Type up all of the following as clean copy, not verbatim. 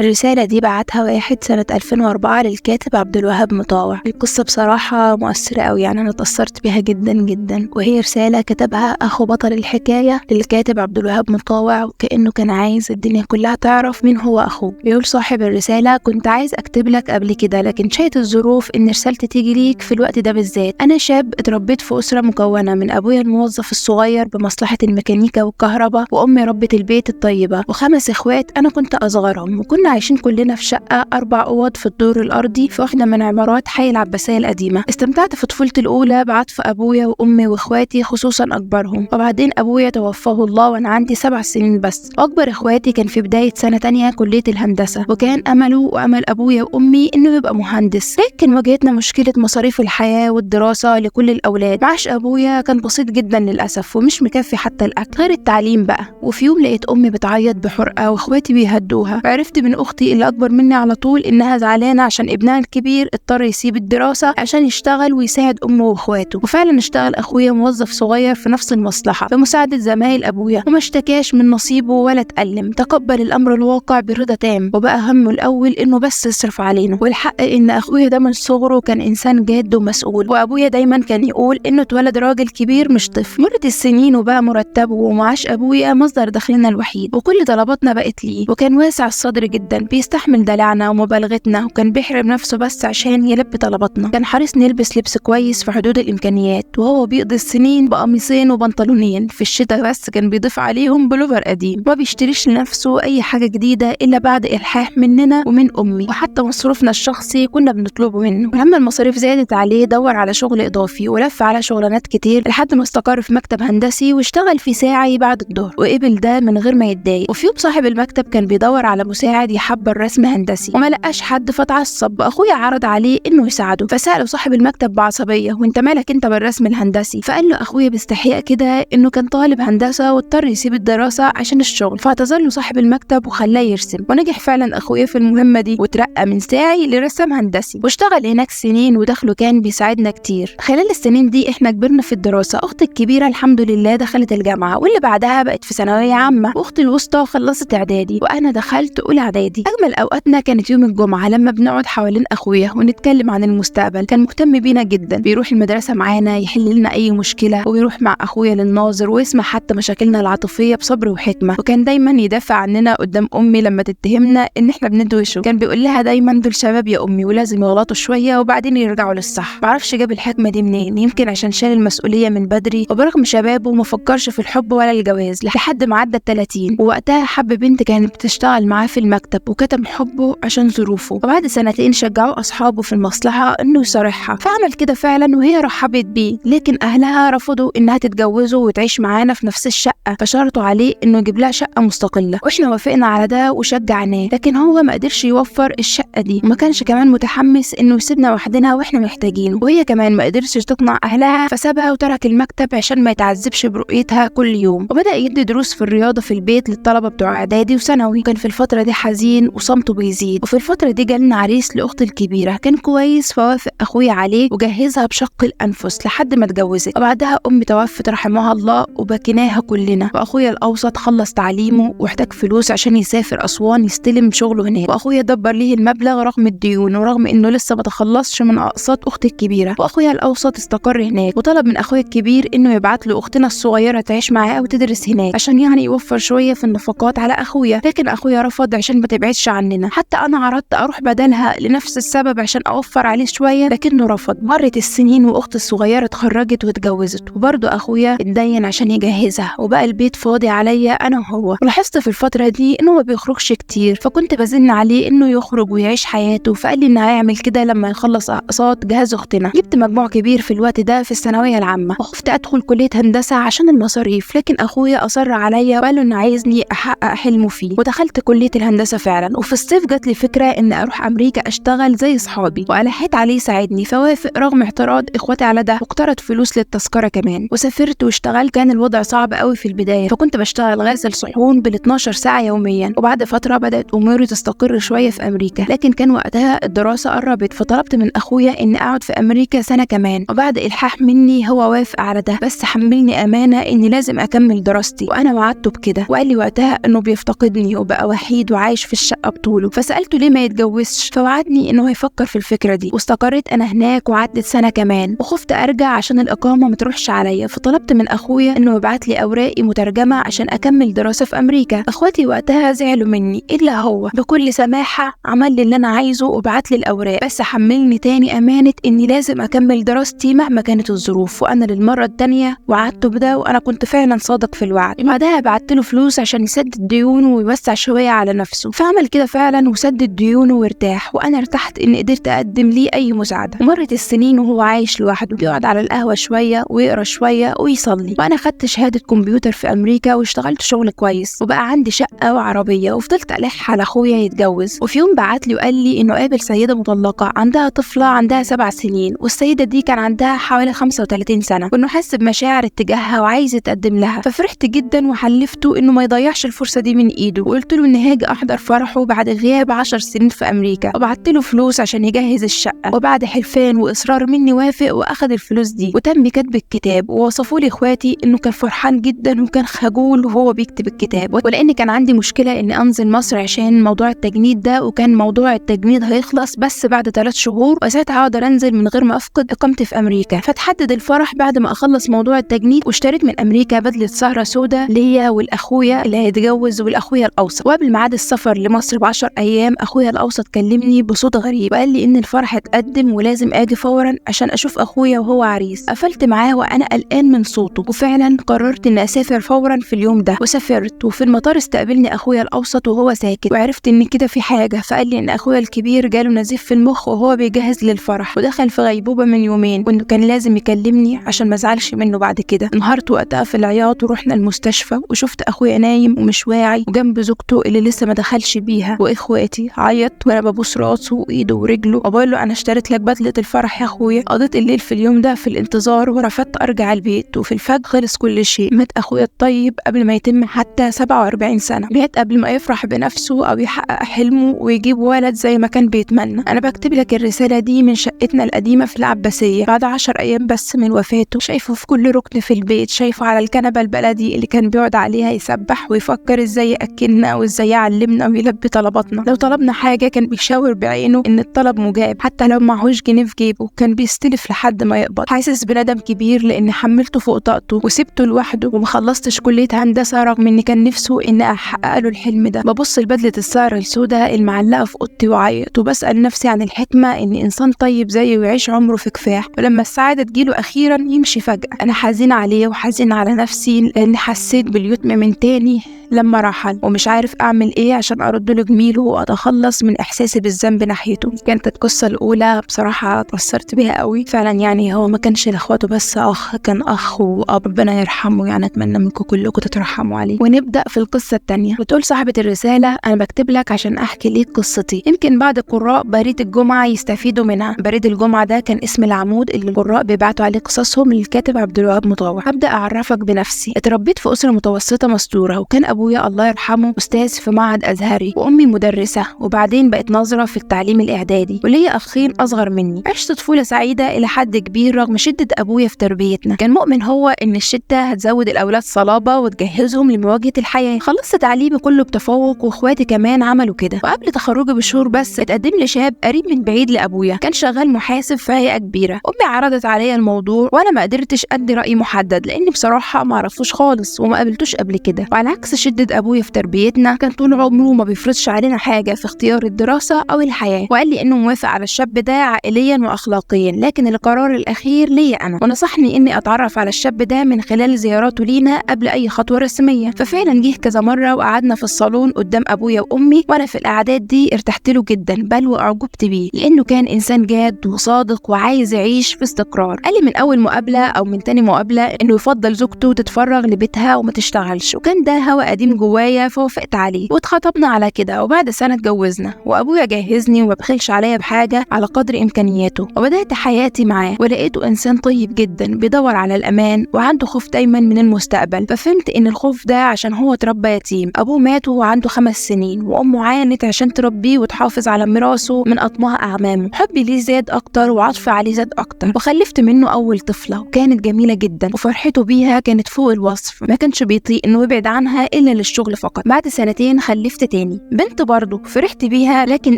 الرسالة دي بعتها واحد سنة 2004 للكاتب عبد الوهاب مطاوع. القصة بصراحة مؤثرة أوي، يعني أنا اتأثرت بيها جدا جدا، وهي رسالة كتبها أخو بطل الحكاية للكاتب عبد الوهاب مطاوع، وكأنه كان عايز الدنيا كلها تعرف مين هو أخوه. بيقول صاحب الرسالة: كنت عايز أكتب لك قبل كده، لكن شايت الظروف إن رسالتي تيجي ليك في الوقت ده بالذات. أنا شاب اتربيت في أسرة مكونة من أبويا الموظف الصغير بمصلحة الميكانيكا والكهرباء، وأمي ربة البيت الطيبة، و5 إخوات أنا كنت أصغرهم، وكنا عايشين كلنا في شقة 4 أوض في الدور الأرضي في واحدة من عمارات حي العباسية القديمة. استمتعت في طفولتي الأولى بعطف أبويا وأمي وإخواتي، خصوصا أكبرهم، وبعدين أبويا توفاه الله وأنا عندي 7 سنين بس. أكبر إخواتي كان في بداية سنة تانية كلية الهندسة، وكان أمله وأمل أبويا وأمي إنه يبقى مهندس، لكن واجهتنا مشكلة مصاريف الحياة والدراسة لكل الأولاد. معاش أبويا كان بسيط جدا للأسف ومش مكفي حتى الأكل غير التعليم بقى. وفي يوم لقيت أمي بتعيط بحرقة وإخواتي بيهدوها، عرفت من أختي اللي أكبر مني على طول إنها زعلانة عشان ابنها الكبير اضطر يسيب الدراسة عشان يشتغل ويساعد أمه وإخواته. وفعلا اشتغل أخويا موظف صغير في نفس المصلحة بمساعدة زمايل أبويا، وما اشتكاش من نصيبه ولا اتألم، تقبل الأمر الواقع برضا تام، وبقى همه الأول إنه بس يصرف علينا. والحق إن أخويا ده من صغره كان إنسان جاد ومسؤول، وأبويا دايما كان يقول إنه اتولد راجل كبير مش طفل. مرت السنين وبقى مرتبه ومعاش أبويا مصدر دخلنا الوحيد، وكل طلباتنا بقت ليه، وكان واسع الصدر جدا، بيستحمل دلعنا ومبالغتنا، وكان بيحرم نفسه بس عشان يلبي طلباتنا. كان حريص نلبس لبس كويس في حدود الإمكانيات، وهو بيقضي السنين بقميصين وبنطلونين، في الشتاء بس كان بيضيف عليهم بلوفر قديم. ما بيشتريش لنفسه أي حاجة جديدة إلا بعد إلحاح مننا ومن أمي، وحتى مصروفنا الشخصي كنا بنطلبه منه. ولما المصاريف زادت عليه دور على شغل إضافي ولف على شغلانات كتير لحد ما استقر في مكتب هندسي واشتغل في ساعي بعد الظهر، وقبل ده من غير ما يتضايق. وفي يوم صاحب المكتب كان بيدور على مساعد يحضر رسم هندسي وما لقاش حد، فتعصب. أخويا عرض عليه إنه يساعده، فسأله صاحب المكتب بعصبية: وانت مالك انت بالرسم الهندسي؟ فقال له أخويا باستحياء كده إنه كان طالب هندسة واضطر يسيب الدراسة عشان الشغل، فاعتذر له صاحب المكتب وخلاه يرسم. ونجح فعلا أخويا في المهمة دي، وترقى من ساعي لرسام هندسي، واشتغل هناك سنين ودخله كان بيساعدنا كتير. خلال السنين دي احنا كبرنا في الدراسة. أختي الكبيرة الحمد لله دخلت الجامعة، واللي بعدها بقت في ثانوية عامة، وأختي الوسطى خلصت إعدادي، وأنا دخلت أولى إعدادي. أجمل أوقاتنا كانت يوم الجمعة لما بنقعد حوالين أخويا ونتكلم عن المستقبل. كان مهتم بينا جدا، بيروح المدرسة معانا يحل لنا أي مشكلة، ويروح مع أخويا للناظر ويسمع حتى مشاكلنا العاطفية بصبر وحكمة. وكان دايما يدافع عننا قدام أمي لما تتهمنا إن احنا بندوشه، كان بيقول لها دايما: دول شباب يا أمي ولازم يغلطوا شوية وبعدين يرجعوا للصح. معرفش جاب الحكمة دي منين، يمكن عشان شال المسؤولية من بدري، وبرغم شبابه ما فكرش في الحب ولا الجواز لحد ما عدى 30. ووقتها حب بنت كانت بتشتغل معاه في المكتب، وكتم حبه عشان ظروفه. وبعد 2 شجعوا أصحابه في المصلحة إنه يصارحها، فعمل كده فعلا وهي رحبت بيه، لكن أهلها رفضوا إنها تتجوزه وتعيش معانا في نفس الشقة، فشرطوا عليه إنه يجيب لها شقة مستقلة. وإحنا وافقنا على ده وشجعناه، لكن هو ما قدرش يوفر الشقة دي، وما كانش كمان متحمس إنه يسيبنا وحدنا وإحنا محتاجينه. وهي كمان ما قدرتش تقنع أهلها، فسابها وترك المكتب عشان ما يتعذبش برؤيتها كل يوم. وبدأ يدي دروس في الرياضة في البيت للطلبة بتوع إعدادي وثانوي. كان في الفترة دي حزين وصمته بيزيد. وفي الفترة دي جالنا عريس لأختي الكبيرة، كان كويس، فوافق أخويا عليه وجهزها بشق الأنفس لحد ما اتجوزت. وبعدها أمي توفت رحمها الله، وبكيناها كلنا. وأخويا الأوسط خلص تعليمه واحتاج فلوس عشان يسافر أسوان يستلم شغله هناك، وأخويا دبر ليه المبلغ رغم الديون ورغم إنه لسه ما تخلصش من أقساط أختي الكبيرة. وأخويا الأوسط استقر هناك، وطلب من أخويا الكبير إنه يبعت له أختنا الصغيرة تعيش معاه وتدرس هناك عشان يعني يوفر شوية في النفقات على أخويا، لكن أخويا رفض عشان ما تبعدش عننا. حتى أنا عرضت أروح بدلها لنفس السبب عشان أوفر عليه شوية، لكنه رفض. مرت السنين وأختي الصغيرة اتخرجت واتجوزت، وبرضه أخويا اتدين عشان يجهزها، وبقى البيت فاضي عليا أنا وهو. ولاحظت في الفترة دي إنه ما بيخرجش كتير، فكنت بزن عليه إنه يخرج ويعيش حياته، فقال لي إنه هيعمل كده لما يخلص أقساط جهاز أختنا. جبت مجموع كبير في الوقت ده في الثانوية العامة، وخفت أدخل كلية هندسة عشان المصاريف، لكن أخويا أصر عليا وقال له إنه عايزني أحقق حلمه فيه، ودخلت كلية الهندسة فعلا. وفي الصيف جات لي فكرة إن أروح أمريكا أشتغل زي أصحابي، وألحيت عليه يساعدني، فوافق رغم اعتراض إخواتي على ده، واقترض فلوس للتذكرة كمان. وسافرت واشتغلت. كان الوضع صعب قوي في البداية، فكنت بشتغل غاسل صحون بال12 ساعة يوميا. وبعد فترة بدأت أموري تستقر شوية في أمريكا، ولكن كان وقتها الدراسة قربت، فطلبت من أخويا إني أقعد في أمريكا سنة كمان، وبعد إلحاح مني هو وافق على ده، بس حملني أمانة إني لازم أكمل دراستي، وأنا وعدته بكده. وقال لي وقتها إنه بيفتقدني وبقى وحيد وعايش في الشقة بطوله، فسألته ليه ما يتجوزش، فوعدني إنه هيفكر في الفكرة دي. واستقريت أنا هناك وعدت سنة كمان، وخفت أرجع عشان الإقامة ما تروحش عليا، فطلبت من أخويا إنه يبعت لي أوراقي مترجمة عشان أكمل دراسة في أمريكا. أخواتي وقتها زعلوا مني، إلا هو بكل سماحة عمل لي اللي أنا عايزه وبعت لي الأوراق، بس حملني تاني أمانة إني لازم أكمل دراستي مهما كانت الظروف، وأنا للمرة التانية وعدته بده، وأنا كنت فعلا صادق في الوعد. بعدها بعت له فلوس عشان يسدد ديونه ويوسع شوية على نفسه، فعمل كده فعلا وسدد ديونه وارتاح، وأنا ارتحت إني قدرت أقدم ليه أي مساعدة. ومرت السنين وهو عايش لوحده، بيقعد على القهوة شوية ويقرا شوية ويصلي. وأنا خدت شهادة كمبيوتر في أمريكا واشتغلت شغل كويس، وبقى عندي شقة وعربية، وفضلت ألح على أخويا يتجوز. وفي يوم بعت لي وقال لي إنه قابل سيدة مطلقة عندها طفلة عندها 7 سنين، والسيدة دي كان عندها حوالي 35 سنة، وإنه حس بمشاعر اتجاهها وعايز يتقدم لها. ففرحت جدا وحلفته إنه ما يضيعش الفرصة دي من إيده، وقلت له إني هاجي أحضر فرحه بعد غياب 10 سنين في أمريكا، وبعت له فلوس عشان يجهز الشقة. وبعد حلفان وإصرار مني وافق وأخذ الفلوس دي، وتم كتب الكتاب. ووصفوا لي إخواتي إنه كان فرحان جدا وكان خجول وهو بيكتب الكتاب، ولأن كان عندي مشكلة إني أنزل مصر عشان موضوع التجنيد ده، وكان موضوع التجنيد هيخلص بس بعد 3 شهور، وساعتها هقدر أنزل من غير ما أفقد إقامتي في أمريكا. فتحدد الفرح بعد ما أخلص موضوع التجنيد، واشتريت من أمريكا بدلة سهرة سودا ليا والأخويا اللي هيتجوز والأخويا الأوسط. وقبل ميعاد السفر لمصر ب10 أيام أخويا الأوسط كلمني بصوت غريب وقال لي إن الفرح اتقدم ولازم أجي فورا عشان أشوف أخويا وهو عريس. قفلت معاه وأنا قلقان من صوته، وفعلا قررت إني أسافر فورا في اليوم ده. وسافرت، وفي المطار استقبلني أخويا الأوسط وهو ساكت، وعرفت إن كده في حاجة. فقال لي إن أخويا الكبير جاله نزيف في المخ وهو بيجهز للفرح، ودخل في غيبوبة من يومين، وإنه كان لازم يكلمني عشان ما ازعلش منه بعد كده. انهارت وقتها في العياط، ورحنا المستشفى وشفت أخويا نايم ومش واعي، وجنب زوجته اللي لسه ما دخلش بيها، وإخواتي. عيط وأنا ببوس راسه وإيده ورجله، وبقول له أنا اشتريت لك بدلة الفرح يا أخويا. قضيت الليل في اليوم ده في الانتظار، ورفضت أرجع البيت، وفي الفجر خلص كل شيء. مات أخويا الطيب قبل ما يتم حتى 47 سنة، مات قبل ما يفرح بنفسه أو يحقق حلمه ويجيب ولد زي ما كان بيتمنى. أنا بكتب لك الرسالة دي من شقتنا القديمة في العباسية بعد 10 أيام بس من وفاته. شايفه في كل ركن في البيت، شايفه على الكنبة البلدي اللي كان بيقعد عليها يسبح ويفكر ازاي يأكلنا وازاي يعلمنا ويلبي طلباتنا. لو طلبنا حاجة كان بيشاور بعينه إن الطلب مجاب، حتى لو معهوش جنيه في جيبه كان بيستلف لحد ما يقبض. حاسس بندم كبير لأن حملته فوق طاقته وسبته لوحده، ومخلصتش كلية هندسة رغم إن كان نفسه إن أحقق له الحلم ده. ببص لبدلة السهر السوداء المعلقة في أوضتي وعيط، وبسأل نفسي عن الحكمة إن إنسان طيب زيه يعيش عمره في كفاح، ولما السعادة تجيله أخيرا يمشي فجأة. أنا حزين عليه وحزين على نفسي لأن حسيت باليتم من تاني لما رحل، ومش عارف أعمل إيه عشان أرد له جميله وأتخلص من إحساسي بالذنب ناحيته. كانت القصة الأولى بصراحة اتأثرت بيها قوي فعلا، يعني هو ما كانش لإخواته بس أخ، كان أخ وأب، ربنا يرحمه. يعني أتمنى منكم كلكم تترحموا عليه. ونبدأ في القصة التانية. بتقول صاحبة الرسالة: أنا بكتب لك عشان أحكي ليك قصتي، يمكن بعض قراء بريد الجمعة يستفيدوا منها. بريد الجمعة ده كان اسم العمود اللي القراء بيبعتوا عليه قصصهم للكاتب عبد الوهاب مطاوع. هبدأ أعرفك بنفسي. اتربيت في أسرة متوسطة مستورة، وكان أبويا الله يرحمه أستاذ في معهد أزهري، وأمي مدرسة، وبعدين بقت ناظرة في التعليم الإعدادي، وليا أخين أصغر مني. عشت طفولة سعيدة إلى حد كبير رغم شدة أبويا في تربيتنا. كان مؤمن هو إن الشدة هتزود الأولاد صلابة وتجهزهم لمواجهة الحياة. خلصت تعليمي كله بتفوق، وإخواتي كمان عملوا كده. وقبل تخرجي بشهور بس اتقدم لي شاب قريب من بعيد لأبويا، كان شغال محاسب في هيئة كبيرة. أمي عرضت عليا الموضوع، وأنا ما قدرتش أدي رأي محدد لأني بصراحة ما عرفتوش خالص وما قابلتوش قبل كده. وعلى عكس شدة أبويا في تربيتنا، كان طول عمره ما بيفرضش علينا حاجة في اختيار الدراسة أو الحياة، وقال لي إنه موافق على الشاب ده عائليا وأخلاقيا، لكن القرار الأخير ليا أنا. ونصحني إني أتعرف على الشاب ده من خلال زياراته لينا قبل أي خطوة رسمية. ففعلا جه كذا مرة وقعدنا في الصالون قدام أبويا وأمي، وأنا في القعدات دي ارتحت له جدا، بل وأعجبت بيه لأنه كان إنسان جاد وصادق وعايز يعيش في استقرار. قال لي من أول مقابلة أو من تاني مقابلة إنه يفضل زوجته تتفرغ لبيتها وما تشتغلش، وكان ده هوا قديم جوايا فوافقت عليه، واتخطبنا على كده. وبعد سنة اتجوزنا، وأبويا جهزني وما بخلش عليا بحاجة على قدر إمكانياته، وبدأت حياتي معاه. ولقيته إنسان طيب جدا بيدور على الأمان وعنده خوف دايما من المستقبل. ففهمت إن الخوف ده عشان هو اتربى يتيم، أبوه مات وهو عنده 5 سنين، وأمه عانت عشان تربيه وتحافظ على ميراثه من أطماع أعمامه. حبي ليه زاد أكتر وعطفي عليه زاد أكتر، وخلفت منه أول طفلة وكانت جميلة جدا، وفرحته بيها كانت فوق الوصف، ما كانش بيطيق إنه يبعد عنها إلا للشغل فقط. بعد سنتين خلفت تاني بنت برضه فرحت بيها، لكن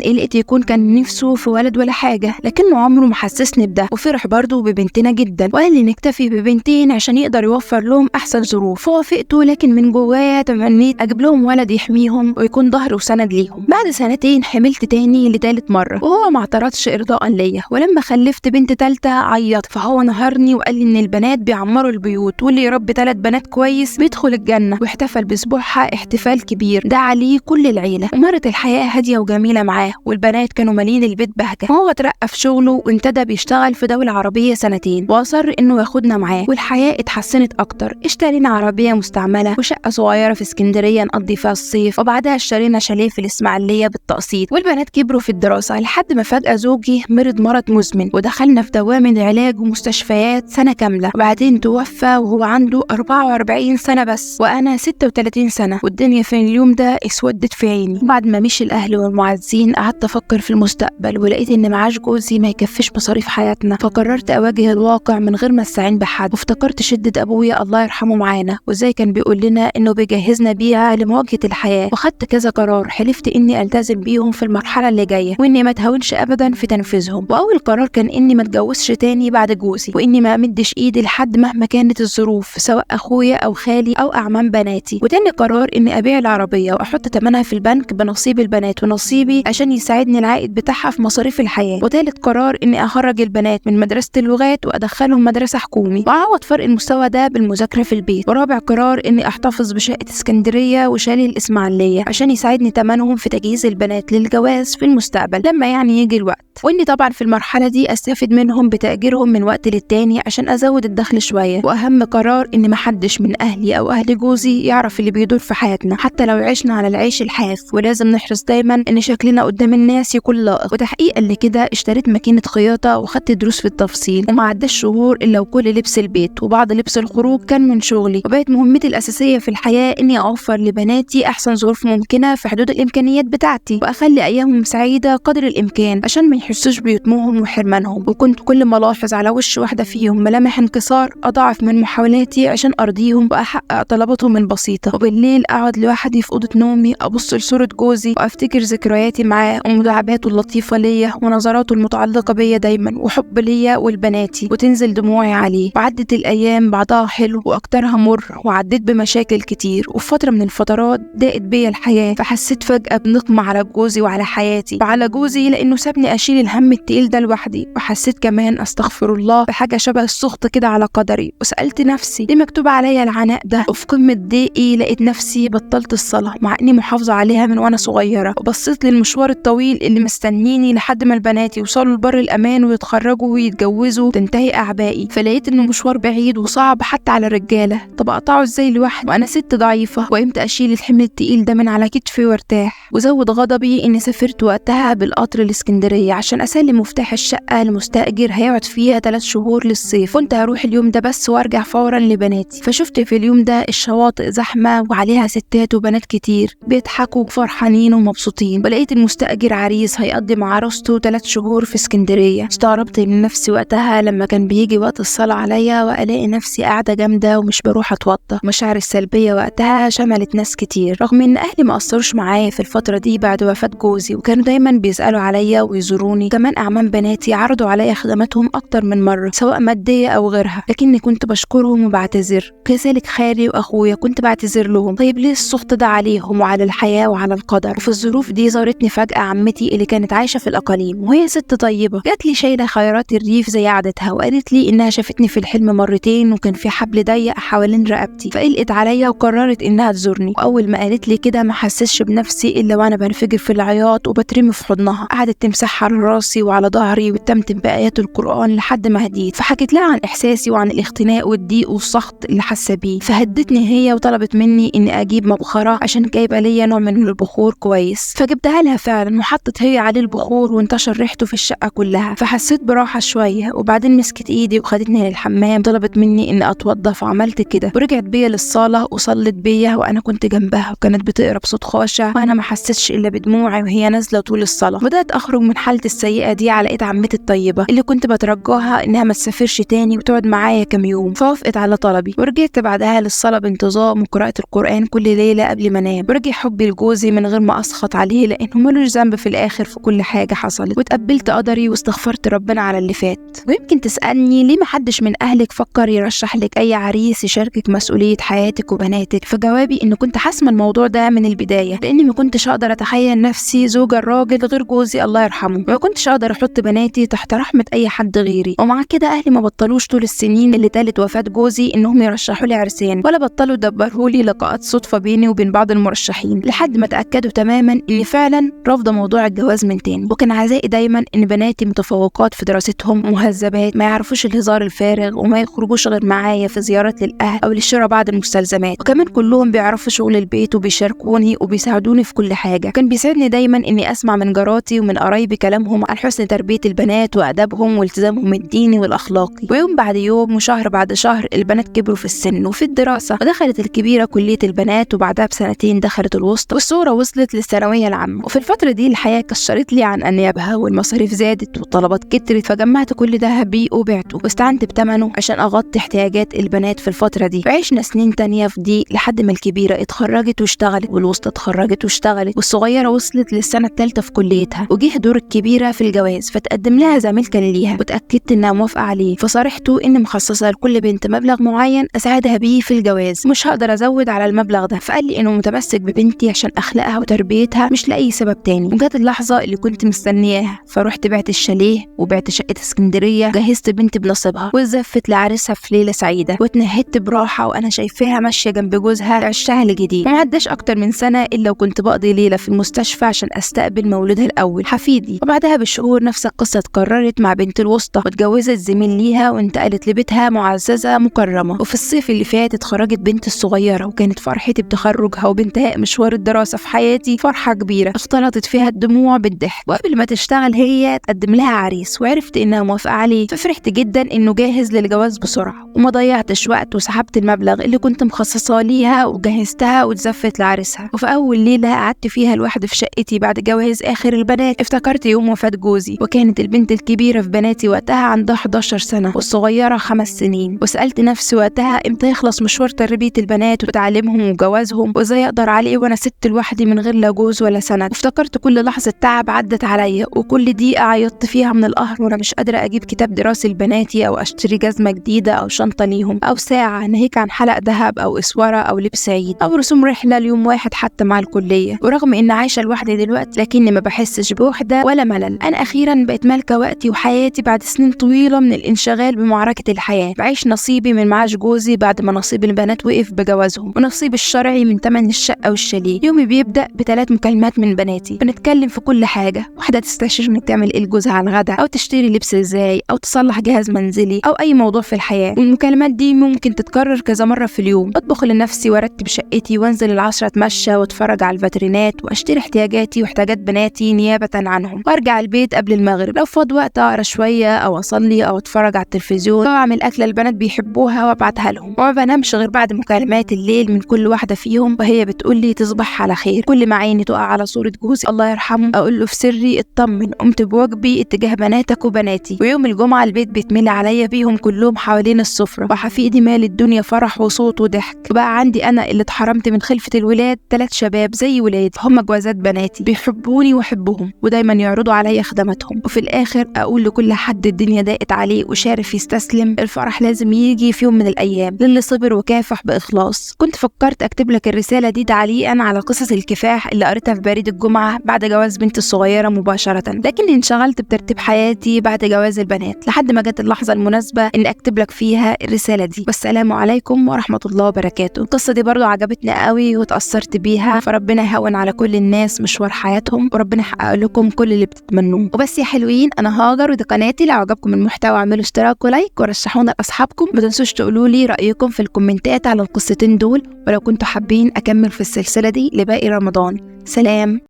قلقت يكون كان نفسه في ولد ولا حاجة، لكنه عمره ما حسسني بده، وفرح برضه ببنتنا جدا وقال لي نكتفي ببنتين عشان يقدر يوفر لهم أحسن ظروف. فوافقته، لكن من جوايا تمنيت أجيب لهم ولد يحميهم ويكون ظهر وسند ليهم. بعد سنتين حملت تاني لتالت مرة، وهو ما اعترضش إرضاء ليا، ولما خلفت بنت تالتة عيط، فهو نهرني وقال لي إن البنات بيعمروا البيوت، واللي يربي 3 بنات كويس بيدخل الجنة، واحتفل بأسبوعها احتفال كبير دعا عليه كل العيلة، ومرت الحياة هادية وجميلة معاه، والبنات كانوا مالين البيت بهجة. هو اترقى في شغله وانتدى بيشتغل في دولة عربية سنتين، وأصر إنه ياخدنا معاه، والحياة اتحسنت أكتر. اشترينا عربية مستعملة وشقة صغيرة في اسكندرية نقضي فيها الصيف، وبعدها اشترينا شاليه في الإسماعيلية بالتقسيط، والبنات كبروا في الدراسة، لحد ما فجأة زوجي مرض مرض مزمن، ودخلنا في دوامة علاج ومستشفيات سنة كاملة، وبعدين توفى وهو عنده 44 سنة بس، وأنا 36 سنة، والدنيا في اليوم ده اسودت في عيني. بعد ما مشي الأهل والمعزين قعدت أفكر في المستقبل، ولقيت إن معاش جوزي ما يكفيش مصاريف حياتنا، فقررت أواجه الواقع من غير ما استعين بحد، وافتكرت شدة أبويا الله يرحمه معانا، وإزاي كان بيقول لنا إنه بيجهزنا بيها لمواجهة الحياة، وخدت كذا قرار حلفت إني ألتزم بيهم في المرحلة اللي جاية، وإني ما تهاونش أبدا في تنفيذهم. وأول قرار كان إني ما اتجوزش تاني بعد جوزي، وإني ما أمدش إيدي لحد مهما كانت الظروف، سواء أخويا أو خالي أو أعمام بناتي. وتاني قرار إني أبيع العربية وأحط تمنها في البنك بنصيب البنات ونصيبي عشان يساعدني العائد بتاعها في مصاريف الحياة. وتالت قرار إني أخرج البنات من مدرسة اللغات وأدخلهم مدرسة حكومي، وأعوض فرق المستوى ده بالمذاكرة في البيت. ورابع قرار إني أحتفظ بشقة اسكندرية وشاليه الإسماعيلية عشان يساعدني تمنهم في تجهيز البنات للجواز في المستقبل لما يعني يجي الوقت، وإني طبعا في المرحلة دي أستفيد منهم بتأجيرهم من وقت للتاني عشان أزود الدخل شوية. وأهم قرار إن محدش من أهلي أو أهل جوزي يعرف اللي بيدور في حياتنا، حتى لو عشنا على العيش الحاف، ولازم نحرص دايما إن شكلنا قدام الناس يكون لائق. وتحقيقا لكده اشتريت ماكينة خياطة وخدت دروس في التفصيل، وما عداش شهور إلا وكل لبس البيت وبعض لبس الخروج كان من شغلي، وبقت مهمتي الأساسية في الحياة إني أوفر لبناتي أحسن ظروف ممكنة في حدود الإمكانيات بتاعتي، وأخلي أيامهم سعيدة قدر الإمكان عشان ما يحسوش بيتمهم وحرمانهم. وكنت كل ما ألاحظ على وش واحدة فيهم ملامح انكسار أضاعف من محاولاتي عشان أرضيهم وأحقق طلباتهم البسيطة. وبالليل أقعد لوحدي في أوضة نومي أبص لصورة جوزي وأفتكر ذكرياتي معاه ومداعباته اللطيفة ليا ونظراته المتعلقة بيا دايما وحب ليا ولبناتي، وتنزل دموعي عليه. وعدت الأيام بعضها حلو وأكترها مر، وعديت بمشاكل كتير، وفي فترة من الفترات ضاقت بيا الحياة، فحسيت فجأة بنقمة على جوزي وعلى حياتي وعلى جوزي لأنه سابني أشيل الهم التقيل ده لوحدي. وحسيت كمان أستغفر الله بحاجة شبه السخط كده على قدري، وسألت نفسي ليه مكتوب عليا العناء ده؟ وفي قمة ضيقي لقيت نفسي بطلت الصلاة مع إني محافظة عليها من وأنا صغيرة، وبصيت للمشوار الطويل اللي مستنيني لحد ما البنات يوصلوا لبر الأمان ويتخرجوا ويتجوزوا تنتهي أعبائي، فلقيت إنه مشوار بعيد وصعب حتى على الرجالة. طب أقطعه إزاي لوحدي وأنا ست ضعيفة؟ وإمتى أشيل الحمل التقيل ده من على كتفي وارتاح؟ وزود غضبي إني سافرت وقتها بالقطر الإسكندرية عشان أسلم مفتاح الشقة لمستأجر هيقعد فيها 3 شهور للصيف، كنت هروح اليوم ده بس وارجع فورا لبناتي. فشفت في اليوم ده الشواطئ زحمة وعليها ستات وبنات كتير بيضحكوا فرحانين ومبسوطين، ولقيت المستأجر عريس هيقضي مع عروسته 3 شهور في اسكندرية. استغربت من نفسي وقتها لما كان بيجي وقت الصلاة عليا وألاقي نفسي قاعدة جامدة ومش بروح أتوضى. مشاعر السلبية وقتها شملت ناس كتير، رغم إن أهلي ما قصروش معايا في الفترة دي بعد وفاة جوزي، وكانوا دايما بيسألوا عليا ويزوروني. كمان أعمام بناتي عرضوا عليا خدماتهم أكتر من مرة سواء مادية أو غيرها، لكني كنت بشكرهم وبعتذر. كذلك خالي وأخويا كنت بعتذر لهم. طيب ليه السخط ده عليهم وعلى الحياة وعلى القدر؟ وفي الظروف دي زارتني فجأة عمتي اللي كانت عايشة في الأقاليم، وهي ست طيبة، جات لي شايلة خيرات الريف زي عادتها، وقالت لي إنها شافتني في الحلم مرتين وكان في حبل ضيق حوالين رقبتي، فقلقت عليا وقررت إنها تزورني. وأول ما قالت لي كده ما حسسش بنفسي إلا وأنا بنفجر في العياط وبترمي في حضنها. قعدت تمسح على راسي وعلى ظهري وتمتم بآيات القرآن لحد ما هديت. فحكيت لها عن إحساسي وعن الاختناق والضيق والسخط اللي حاسة بيه، فهدتني هي وطلبت مني إني أجيب مبخرة عشان جايبة ليا نوع من البخور كويس. فجبتها لها فعلا وحطت هي عليه البخور وانتشر ريحته في الشقة كلها، فحسيت براحة شوية. وبعدين مسكت إيدي وخدتني للحمام، طلبت مني إني أتوضى فعملت كده، ورجعت بيا للصالة وصلت بيا وأنا كنت جنبها، وكانت بتقرا بصوت خاشع وأنا ما حسيتش إلا بدموعي وهي نازلة طول الصلاة. بدأت أخرج من حالتي السيئة دي على إيد عمتي الطيبة اللي كنت بترجاها إنها ما تسافرش تاني وتقعد معايا كام يوم، فوافقت على طلبي. ورجعت بعدها للصلاة بانتظام وقراءة القرآن كل ليلة قبل ما أنام. ورجع حبي لجوزي من غير ما أسخط عليه لأنه ملوش ذنب في الآخر في كل حاجة حصلت. وتقبلت قدري واستغفرت ربنا على اللي فات. ويمكن تسألني ليه محدش من أهلك فكر يرشح لك أي عريس يشاركك مسؤولية حياتك وبناتك؟ فجوابي إنه كنت حاسمة الموضوع ده من البداية، لأني ما كنتش أقدر أتخيل نفسي زوجة الراجل غير جوزي الله يرحمه، وما كنتش أقدر أحط بناتي تحت رحمة أي حد غيري. ومع كده أهلي ما بطلوش طول السنين اللي تالت وفاة جوزي إنهم يرشحوا لي عرسان، ولا بطلوا يدبروا لي لقاءات صدفة بيني وبين بعض المرشحين، لحد ما تأكدوا تماما إني فعلا رافضة موضوع الجواز من تاني. وكان عزائي دايما إن بناتي متفوقات في دراستهم، مهذبات، ما يعرفوش الهزار الفارغ، وما يخرجوش غير معايا في زيارات للأهل أو للشراء بعض المستلزمات. وكمان كلهم بيعرفوا شغل البيت وبيشاركوني وبيساعدوني في كل حاجة. كان بيسعدني دايما إني أسمع من جاراتي ومن قرايبي كلامهم عن حسن تربية البنات وأدبهم والتزامهم الديني والأخلاقي. ويوم بعد يوم وشهر بعد شهر البنات كبروا في السن وفي الدراسة، ودخلت الكبيرة كلية البنات وبعدها بسنتين دخلت الوسطى، والصورة وصلت للثانوية العامة. وفي الفترة دي الحياة كشرت لي عن أنيابها والمصاريف زادت والطلبات كترت، فجمعت كل ذهبي وبعته واستعنت بثمنه عشان أغطي احتياجات البنات في الفترة دي. وعشنا سنين تانية في دي لحد ما الكبيرة اتخرجت واشتغلت، والوسطى اتخرجت واشتغلت، والصغيرة وصلت للسنة الثالثة في كليتها. وجه دور الكبيرة في الجواز، فتقدم لها زميل كان ليها وتأكدت إنها موافقة عليه، فصارحته إني مخصصة لكل بنت مبلغ معين أساعدها بيه في الجواز، مش هقدر أزود على المبلغ ده. فقال لي إنه متمسك ببنتي عشان أخلاقها وتربيتها مش لأي سبب تاني. وجات اللحظة اللي كنت مستنياها، فروحت بعت الشاليه وبعت شقة اسكندرية، جهزت بنتي بنصيبها وزفت لعريسها في ليلة سعيدة، واتنهدت براحة وأنا شايفاها ماشية جنب جوزها عشتها الجديد. ومعداش أكتر من سنة إلا وكنت بقضي ليلة في المستشفى عشان أستقبل مولودها الأول حفيدي. وبعدها بشهور نفس القصة اتكررت مع بنت الوسطى، واتجوزت زميل ليها وانتقلت لبيتها معززة مكرمة. وفي الصيف اللي فات اتخرجت بنت الصغيرة، وكانت فرحتي بتخرجها وبانتهاء مشوار الدراسة في حياتي فرحة كبيرة اختلطت فيها الدموع بالضحك. وقبل ما تشتغل هي تقدم لها عريس وعرفت إنها موافقة عليه، ففرحت جدا إنه جاهز للجواز بسرعة، وما ضيعتش وقت وسحبت المبلغ اللي كنت مخصصاه ليها وجهزتها واتزفت لعريسها. وفي أول ليلة قعدت فيها لوحدي في شقتي بعد جواز آخر البنات افتكرت يوم وفاة جوزي، وكانت البنت الكبيرة في بناتي وقتها عندها 11 سنة والصغيرة 5 سنين. وسألت نفسي وقتها امتى يخلص مشوار تربية البنات وتعليمهم وجوازهم، وازاي اقدر عليه وانا ست لوحدي من غير لا جوز ولا سند. وافتكرت كل لحظة تعب عدت عليا وكل دقيقة عيطت فيها من القهر وانا مش قادرة اجيب كتاب دراسي لبناتي او اشتري جزمة جديدة او شنطة ليهم او ساعة ناهيك عن حلق ذهب او اسورة او لبس عيد او رسوم رحلة ليوم واحد حتى مع الكلية. ورغم ان عايشة لوحدي دلوقتي لكني ما بحسش بوحدة ولا ملل. انا اخيرا بقيت مالكة وقتي وحياتي بعد سنين طويلة من الانشغال بمعركة الحياة. بعيش نصيبي من معاش جوزي بعد ما نصيب البنات وقف بجوازهم، ونصيب الشرعي من تمن الشقة والشاليه. يومي بيبدأ ب3 مكالمات من بناتي، بنتكلم في كل حاجة. واحدة تستشيرني تعمل ايه لجوزها على الغدا، او تشتري لبس ازاي، او تصلح جهاز منزلي، او اي موضوع في الحياة. والمكالمات دي ممكن تتكرر كذا مرة في اليوم. اطبخ لنفسي وارتب شقتي وانزل العصر اتمشى واتفرج على الفاترينات واشتري احتياجاتي واحتياجات بناتي نيابة عنهم، وارجع البيت قبل المغرب. لو فاض وقت اقرا شوية او اصلي او اتفرج على التلفزيون، او اعمل اكلة البنات بيحبوها وابعتها لهم. وما بنامش غير بعد مكالمات الليل من كل واحدة فيهم وهي بتقول لي تصبح على خير. كل ما عيني تقع على صورة جوزي الله يرحمه اقول له في سري اطمن قمت بواجبي اتجاه بناتك وبناتي. ويوم الجمعة البيت بيتملي عليا بيهم كلهم حوالين السفرة، وحفيدي مال الدنيا فرح وصوت وضحك. وبقى عندي انا اللي اتحرمت من خلفة الولاد 3 شباب زي ولادي هم جوازات بناتي بيحبوني واحبهم ودايما يعرضوا عليا خدماتهم. وفي الاخر اقول لكل حد الدنيا ضاقت عليه وشارف يستسلم، الفرح لازم يجي في يوم من الايام للي صبر وكافح باخلاص. كنت فكرت اكتب لك الرسالة دي تعليقا على قصص الكفاح اللي قريتها في بريد الجمعة بعد جواز بنتي الصغيرة مباشرة، لكني انشغلت بترتيب حياتي بعد جواز البنات لحد ما جت اللحظة المناسبة ان اكتب لك فيها الرسالة دي. والسلام عليكم ورحمة الله وبركاته. القصة دي برضو عجبتني قوي وتأثرت بيها، فربنا يهون على كل الناس مشوار حياتهم، وربنا يحقق لكم كل اللي تتمنوه. وبس يا حلوين، انا هاجر ودي قناتي. لو عجبكم المحتوى اعملوا اشتراك ولايك ورشحونا لاصحابكم. ما تنسوش تقولوا لي رايكم في الكومنتات على القصتين دول، ولو كنتوا حابين اكمل في السلسله دي لباقي رمضان. سلام.